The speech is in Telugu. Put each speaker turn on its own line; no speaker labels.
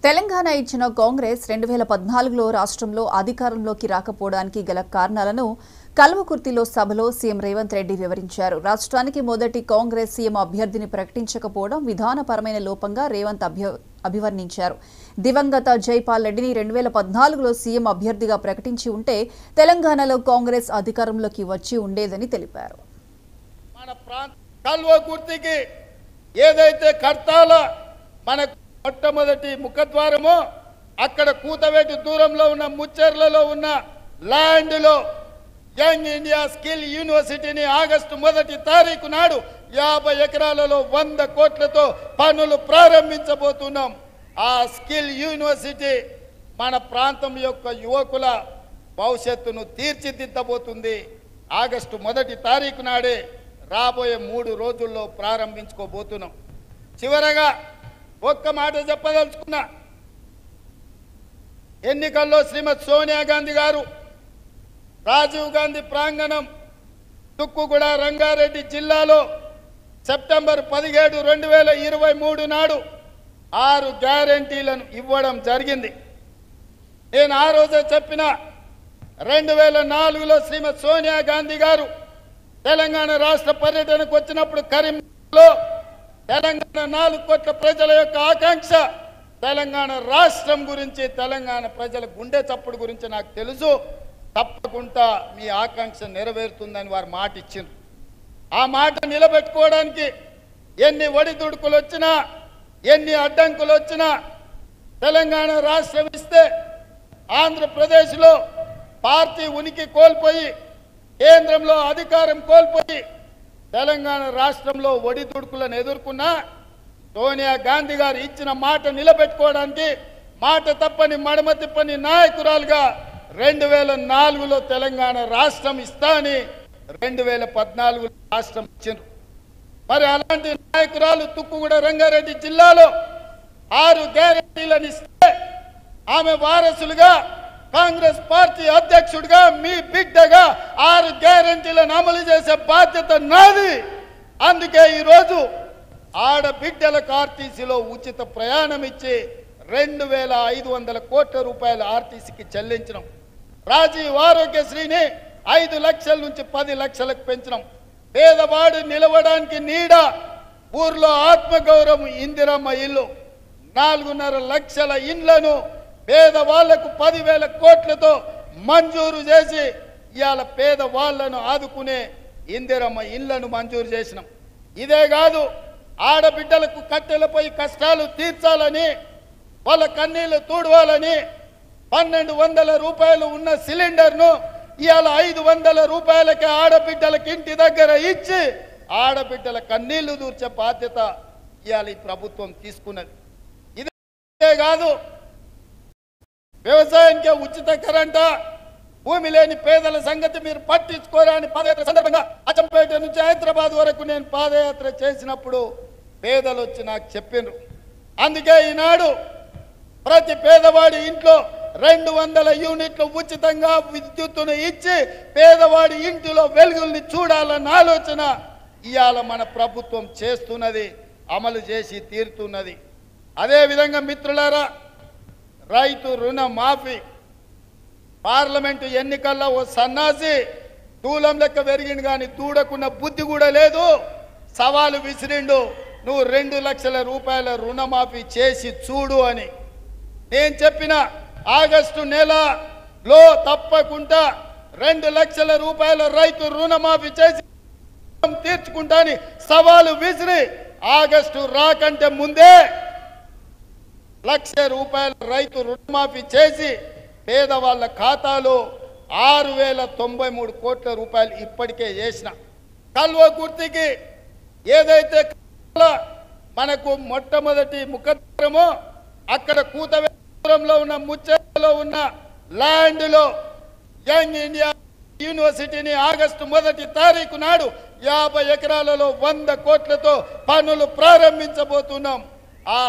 తెలంగాణ ఇచ్చిన కాంగ్రెస్ 2014లో రాష్ట్రంలో అధికారంలోకి రాకపోవడానికి గల కారణాలను కల్వకుర్తిలో సభలో సీఎం రేవంత్ రెడ్డి వివరించారు. రాష్ట్రానికి మొదటి కాంగ్రెస్ సీఎం అభ్యర్థిని ప్రకటించకపోవడం విధానపరమైన లోపంగా రేవంత్ అభివర్ణించారు. దివంగత జైపాల్ రెడ్డిని 2014లో సీఎం అభ్యర్థిగా ప్రకటించి ఉంటే తెలంగాణలో కాంగ్రెస్ అధికారంలోకి వచ్చి ఉండేదని తెలిపారు.
మన కల్వకుర్తికి ఏదైతే కర్తాల మన మొట్టమొదటి ముఖద్వారమో అక్కడ కూతవేటి దూరంలో ఉన్న ముచ్చెర్లలో ఉన్న ల్యాండ్లో యంగ్ ఇండియా స్కిల్ యూనివర్సిటీని ఆగస్టు 1వ తారీఖు నాడు 50 ఎకరాలలో 100 కోట్లతో పనులు ప్రారంభించబోతున్నాం. ఆ స్కిల్ యూనివర్సిటీ మన ప్రాంతం యొక్క యువకుల భవిష్యత్తును తీర్చిదిద్దబోతుంది. ఆగస్టు 1వ తారీఖు నాడే రాబోయే 3 రోజుల్లో ప్రారంభించుకోబోతున్నాం. చివరగా ఒక్క మాట చెప్పదలుచుకున్నా. ఎన్నికల్లో శ్రీమతి సోనియా గాంధీ గారు రాజీవ్ గాంధీ ప్రాంగణం తుక్కుగూడ రంగారెడ్డి జిల్లాలో సెప్టెంబర్ 17, 2023 నాడు 6 గ్యారెంటీలను ఇవ్వడం జరిగింది. నేను ఆ రోజే చెప్పిన 2004లో శ్రీమతి సోనియా గాంధీ గారు తెలంగాణ రాష్ట్ర పర్యటనకు వచ్చినప్పుడు కరీంనగర్లో తెలంగాణ 4 కోట్ల ప్రజల యొక్క ఆకాంక్ష తెలంగాణ రాష్ట్రం గురించి, తెలంగాణ ప్రజల గుండె చప్పుడు గురించి నాకు తెలుసు. తప్పకుండా మీ ఆకాంక్ష నెరవేరుతుందని వారు మాట ఇచ్చిండ్రు. ఆ మాట నిలబెట్టుకోవడానికి ఎన్ని ఒడిదుడుకులు వచ్చినా, ఎన్ని అడ్డంకులు వచ్చినా తెలంగాణ రాష్ట్రం ఇస్తే ఆంధ్రప్రదేశ్లో పార్టీ ఉనికి కోల్పోయి, కేంద్రంలో అధికారం కోల్పోయి తెలంగాణ రాష్ట్రంలో ఒడిదుడుకులను ఎదుర్కొన్నా సోనియా గాంధీ గారు ఇచ్చిన మాట నిలబెట్టుకోవడానికి మాట తప్పని మడమ తిప్పని నాయకురాలుగా 2004లో తెలంగాణ రాష్ట్రం ఇస్తా అని 2014లో రాష్ట్రం ఇచ్చిండ్రు. మరి అలాంటి నాయకురాలు తుక్కుగూడ రంగారెడ్డి జిల్లాలో 6 గ్యారెంటీలను ఇస్తే ఆమె వారసులుగా కాంగ్రెస్ పార్టీ అధ్యక్షుడిగా మీ బిడ్డగా 6 గ్యారెంటీలను అమలు చేసే బాధ్యత నాది. అందుకే ఈరోజు ఆడబిడ్డలకు ఆర్టీసీలో ఉచిత ప్రయాణం ఇచ్చి 2500 కోట్ల రూపాయలు ఆర్టీసీకి చెల్లించడం, రాజీవ్ ఆరోగ్యశ్రీని 5 లక్షల నుంచి 10 లక్షలకు పెంచడం, పేదవాడు నిలవడానికి నీడ, ఊర్లో ఆత్మగౌరవం ఇందిరమ్మ ఇల్లు, 4.5 లక్షల ఇండ్లను పేదవాళ్లకు 10,000 కోట్లతో మంజూరు చేసి ఇవాళ పేదవాళ్లను ఆదుకునే ఇందిరమ్మ ఇళ్లను మంజూరు చేసినాం. ఇదే కాదు, ఆడబిడ్డలకు కట్టెలపై కష్టాలు తీర్చాలని, వాళ్ళ కన్నీళ్లు తూడవాలని 1,200 రూపాయలు ఉన్న సిలిండర్ను ఇవాళ 500 రూపాయలకే ఆడబిడ్డలకు ఇంటి దగ్గర ఇచ్చి ఆడబిడ్డల కన్నీళ్లు దూర్చే బాధ్యత ఇవాళ ఈ ప్రభుత్వం తీసుకున్నది. ఇదే కాదు, వ్యవసాయానికి ఉచిత కరెంట, భూమి లేని పేదల సంగతి మీరు పట్టించుకోరని పాదయాత్ర సందర్భంగా అచ్చంపేట నుంచి హైదరాబాద్ వరకు నేను పాదయాత్ర చేసినప్పుడు పేదలు వచ్చి నాకు చెప్పిండ్రు. అందుకే ఈనాడు ప్రతి పేదవాడి ఇంట్లో 200 యూనిట్లు ఉచితంగా విద్యుత్తును ఇచ్చి పేదవాడి ఇంటిలో వెలుగుల్ని చూడాలన్న ఆలోచన ఇవాళ మన ప్రభుత్వం చేస్తున్నది, అమలు చేసి తీరుతున్నది. అదేవిధంగా మిత్రులారా, రైతు రుణ మాఫీ పార్లమెంటు ఎన్నికల్లో ఓ సన్నాసి దూలం లెక్క పెరిగిండు కానీ దూడకున్న బుద్ధి కూడా లేదు. సవాలు విసిరిండు, నువ్వు 2 లక్షల రూపాయల రుణమాఫీ చేసి చూడు అని. నేను చెప్పిన ఆగస్టు నెలలో తప్పకుండా 2 లక్షల రూపాయల రైతు రుణమాఫీ చేసి తీర్చుకుంటా అని సవాలు విసిరి ఆగస్టు రాకంటే ముందే 1 లక్ష రూపాయల రైతు రుణమాఫీ చేసి పేదవాళ్ళ ఖాతాలో 6,093 కోట్ల రూపాయలు ఇప్పటికే చేసిన. కల్వకుర్తికి ఏదైతే మనకు మొట్టమొదటి ముఖద్వారమో అక్కడ కూతవేరంలో ఉన్న ముచ్చెర్లలో ఉన్న ల్యాండ్లో యంగ్ ఇండియా యూనివర్సిటీని ఆగస్టు 1వ తారీఖు నాడు 50 ఎకరాలలో 100 కోట్లతో పనులు ప్రారంభించబోతున్నాం. ఆ